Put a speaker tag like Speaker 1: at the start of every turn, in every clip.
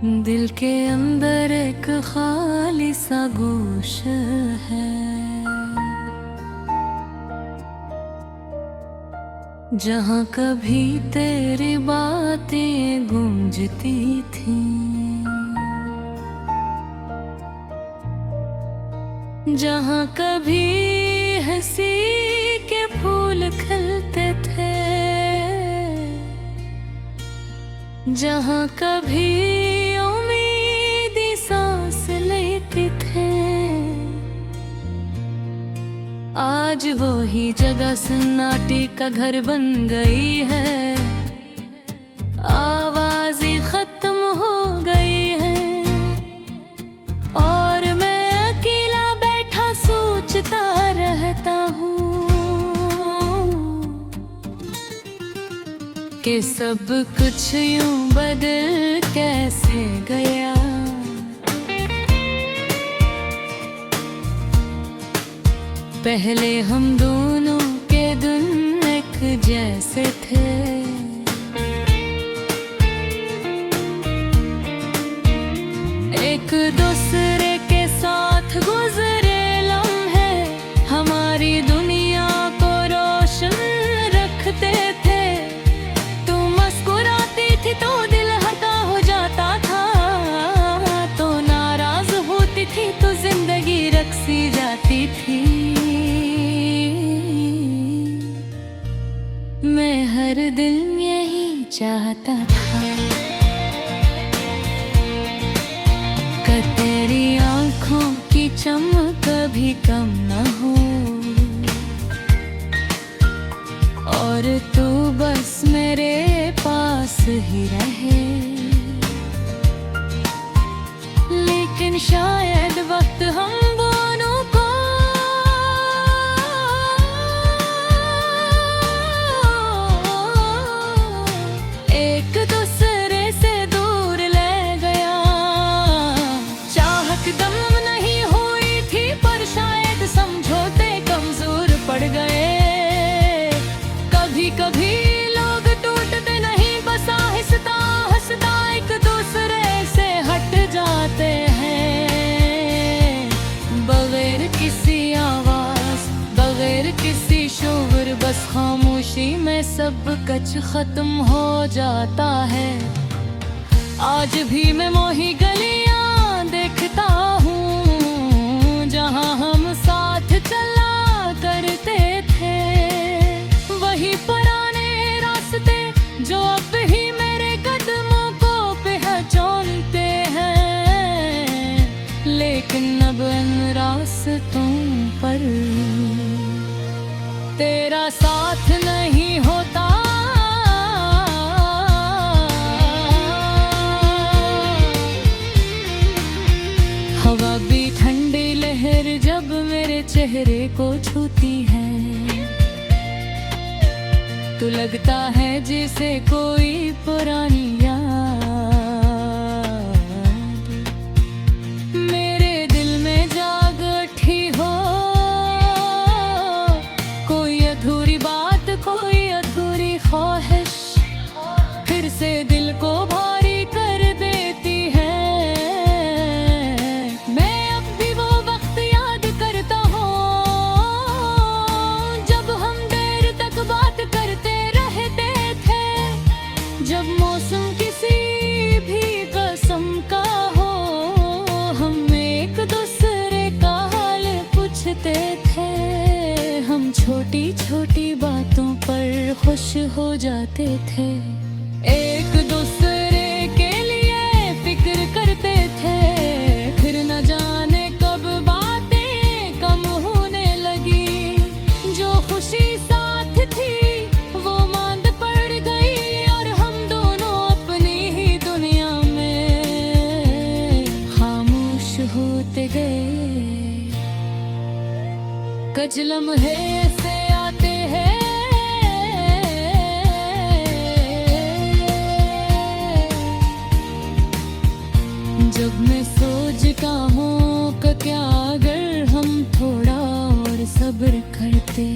Speaker 1: दिल के अंदर एक खाली सा गोश है, जहाँ कभी तेरी बातें गूंजती थी, जहाँ कभी हंसी के फूल खिलते थे, जहाँ कभी उम्मीदी सांस लेती थे। आज वो ही जगह सन्नाटे का घर बन गई है, आवाज़ें खत्म हो गई है, और मैं अकेला बैठा सोचता रहता हूँ कि सब कुछ यूं बदल कैसे गया। पहले हम दोनों के दिन एक जैसे थे, एक दूसरे के साथ गुजरे लम्हे हमारी दुनिया को रोशन रखते थे। तू मुस्कुराती थी तो दिल हल्का हो जाता था, तो नाराज होती थी तो जिंदगी रक्सी जाती थी। मैं हर दिन यही चाहता था कि तेरी आँखों की चमक कभी कम न हो, और तू बस मेरे पास ही रहे। लेकिन शायद वक्त हम दोनों को एक दूसरे से दूर ले गया। चाहत दम नहीं हुई थी, पर शायद समझौते कमजोर पड़ गए। कभी कभी लोग टूटते नहीं, बस आहिस्ता हंसता एक दूसरे से हट जाते हैं। बगैर किसी आवाज, बगैर किसी शोर, बस खामोशी में सब कुछ खत्म हो जाता है। आज भी मैं मोही गलियां देखता हूँ, जहाँ हम साथ चला करते थे। वही पुराने रास्ते जो अब ही मेरे कदमों को पहचानते हैं, लेकिन अब इन रास्तों पर तेरा साथ नहीं होता। हवा भी ठंडी लहर जब मेरे चेहरे को छूती है, तो लगता है जैसे कोई पुरानी याद मेरे दिल में जाग उठी हो। कोई अधूरी बात, कोई अधूरी ख्वाहिश फिर से दिल को भारी कर देती है। मैं अब भी वो वक्त याद करता हूँ, जब हम देर तक बात करते रहते थे, जब मौसम किसी भी कसम का हो, हम एक दूसरे का हाल पूछते थे। हम छोटी छोटी बातों पर खुश हो जाते थे, एक दूसरे के लिए फिक्र करते थे। फिर न जाने कब बातें कम होने लगी, जो खुशी साथ थी वो मांद पड़ गई, और हम दोनों अपनी ही दुनिया में खामोश होते गए। कुछ लम्हे ऐसे आते हैं जब मैं सोचता हूँ कि क्या अगर हम थोड़ा और सब्र करते,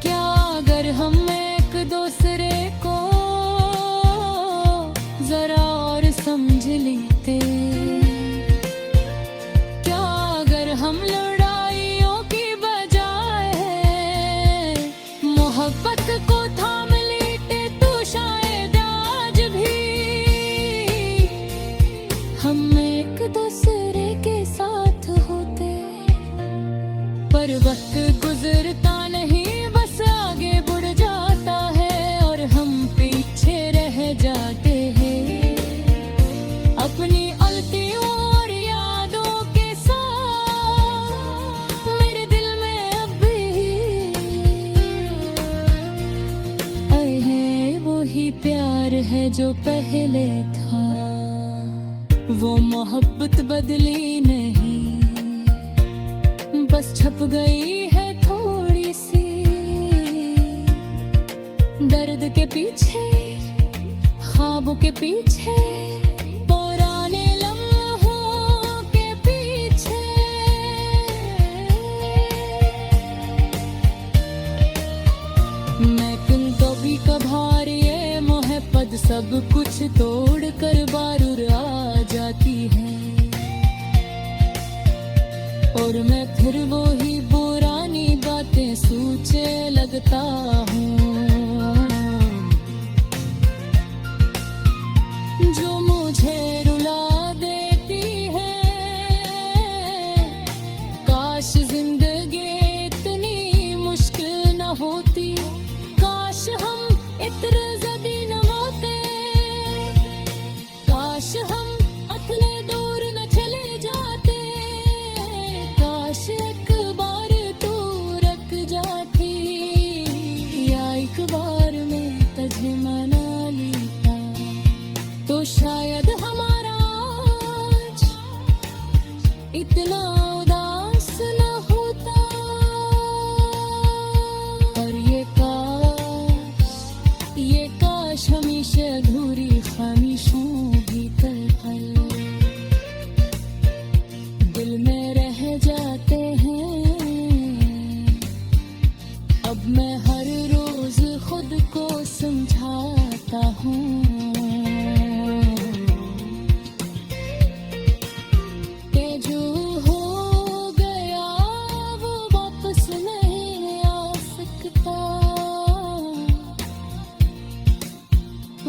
Speaker 1: क्या अगर हम एक दूसरे को मोहब्बत बदली नहीं, बस छप गई है थोड़ी सी। दर्द के पीछे, ख्वाबों के पीछे, पुराने लम्हों के पीछे। मैं कभी कभार ये मोहब्बत सब कुछ तोड़ कर बारूर आ जाती है, और मैं फिर वो ही पुरानी बातें सोचे लगता हूँ, जो मुझे रुला देती है। काश जिंदगी इतनी मुश्किल न होती, काश हम इतने ज़दी न होते, काश हम इतने दूर न चले जाते, काश एक बार तू रुक जाती, या एक बार मैं तुझे मना लेता, तो शायद हमारा आज इतना उदास न होता। और ये काश हमेशा अधूरी ख्वाहिशों भीतर पल दिल में रह जाते हैं। अब मैं हर रोज खुद को समझाता हूँ कि जो हो गया वो वापस नहीं आ सकता।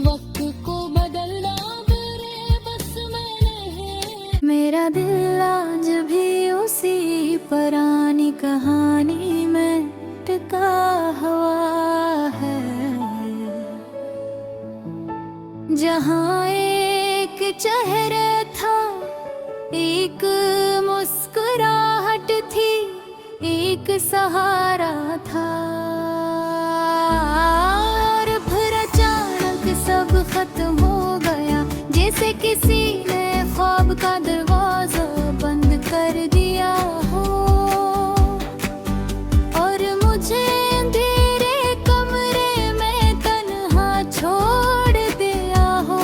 Speaker 1: वक्त को बदलना मेरे बस में नहीं। मेरा दिल आज भी उसी पुरानी कहानी में टिका हुआ है, जहाँ एक चेहरा था, एक मुस्कुराहट थी, एक सहारा था, और फिर अचानक सब खत्म हो गया, जैसे किसी ने ख्वाब का दरवाजा बंद कर दिया हो, और मुझे अंधेरे कमरे में तन्हा छोड़ दिया हो।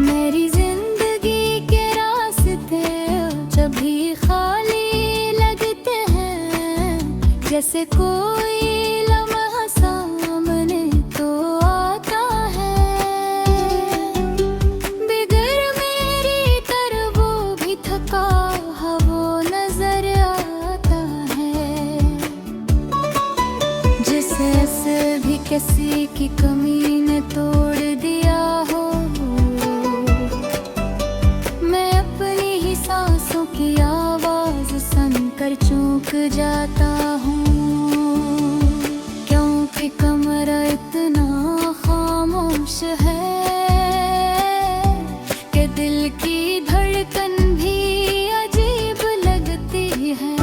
Speaker 1: मेरी जिंदगी के रास्ते जब भी खाली लगते हैं, जैसे कोई लम्हा सामने तो आता है, बिगर मेरी तरफ वो भी थका हुआ वो नजर आता है, जिसे ऐसे भी किसी की कमी ने तोड़ दिया हो। मैं अपनी ही सांसों की आवाज सुनकर चूक जाता हूँ, क्योंकि कमरा इतना खामोश है कि दिल की धड़कन भी अजीब लगती है,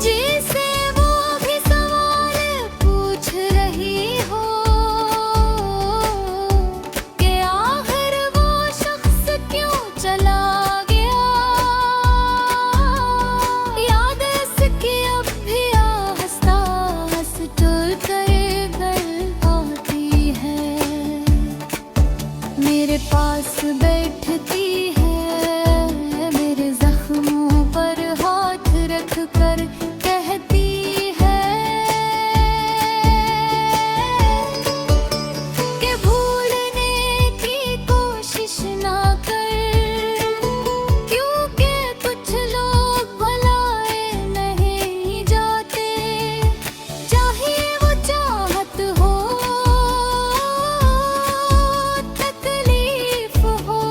Speaker 1: जिसे वो भी सवाल पूछ रही हो कि आखिर वो शख्स क्यों चला गया। याद इसकी अब भी आहिस्ता हंस टूट कर घर आती है, मेरे पास बैठती है, मेरे जख्मों पर हाथ रख कर कहती है कि भूलने की कोशिश ना कर, क्योंकि कुछ लोग भुलाए नहीं जाते, चाहे वो चाहत हो तकलीफ हो।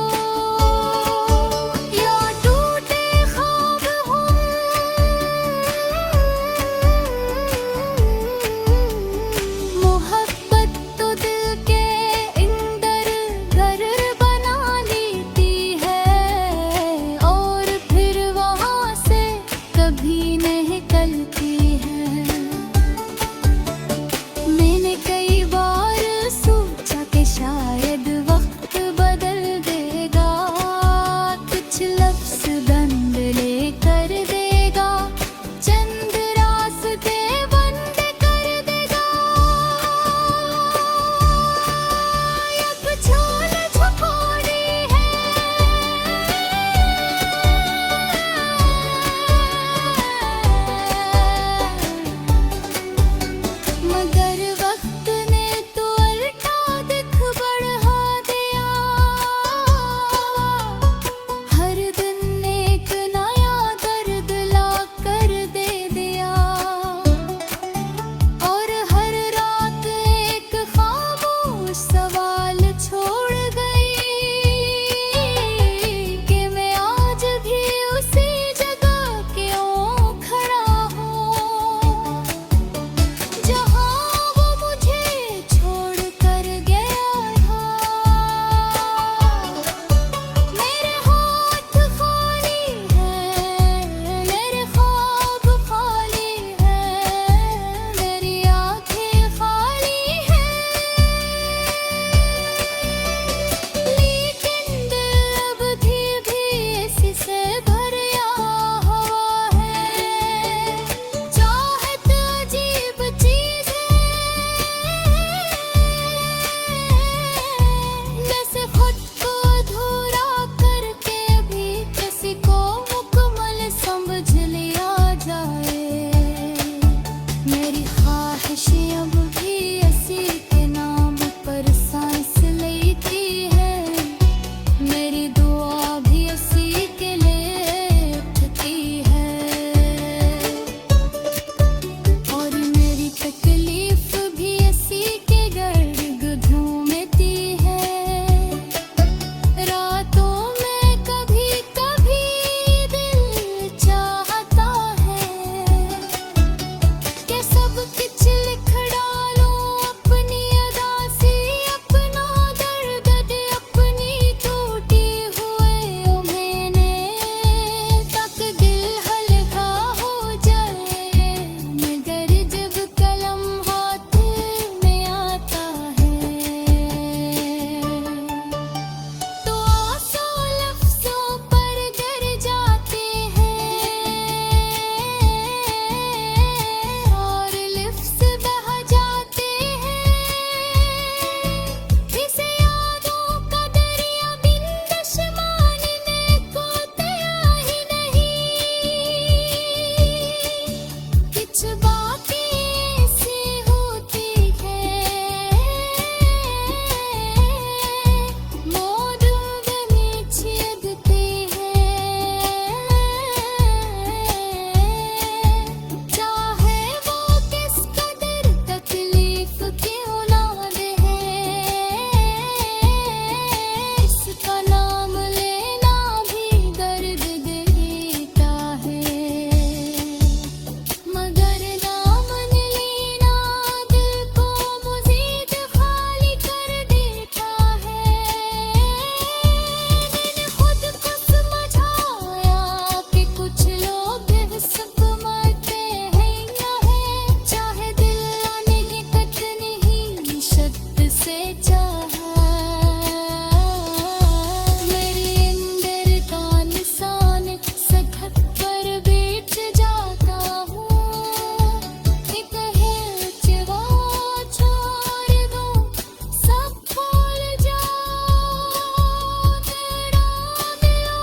Speaker 1: ख्वाहिश अब भी असी के नाम पर सांस लेती है, मेरी दुआ भी असी के लिए उठती है, और मेरी तकलीफ भी असी के गर्द घूमती है। रातों में कभी कभी दिल चाहता है कि सब कुछ लिख डालूं अपनी अदा से, अपना दर्द दे अपनी टूटी हुए मैंने, तक दिल हल्का हो जाए, मगर जब कलम हाथ में आता है तो आंसू लफ्जों पर गिर जाते हैं, और लिफ्स बह जाते हैं। इसे यादों का दरिया बिंदिश मानने को तैयार ही नहीं, कुछ बातें ऐसी होती है मौज में छिपते हैं, चाहे वो किस कदर तकलीफ क्यों ना दे, इसका नाम लेना भी दर्द देता है, मगर नाम लेना दिल को मज़ीद खाली कर देता है। मैंने खुद को समझाया कि कुछ लोग सब मरते हैं या है, चाहे दिल नहीं कत नहीं शब्द से चाहा, मेरे अंदर का निशान सखत पर बैठ जाता हूँ, एक है चिवा छोड़ दो सब भूल जाओ, तेरा मिला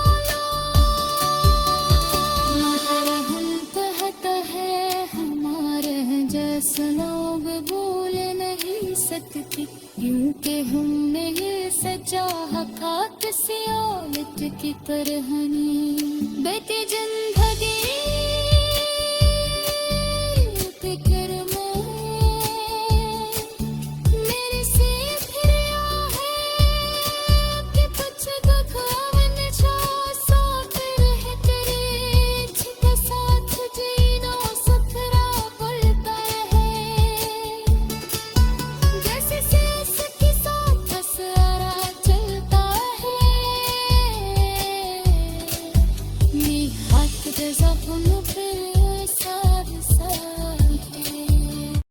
Speaker 1: मगर हम कहता है हमारे जैसे लोग भूल नहीं सकते, क्योंकि हमने ये सजा खाक से औलत की तरह बेटी जिंदगी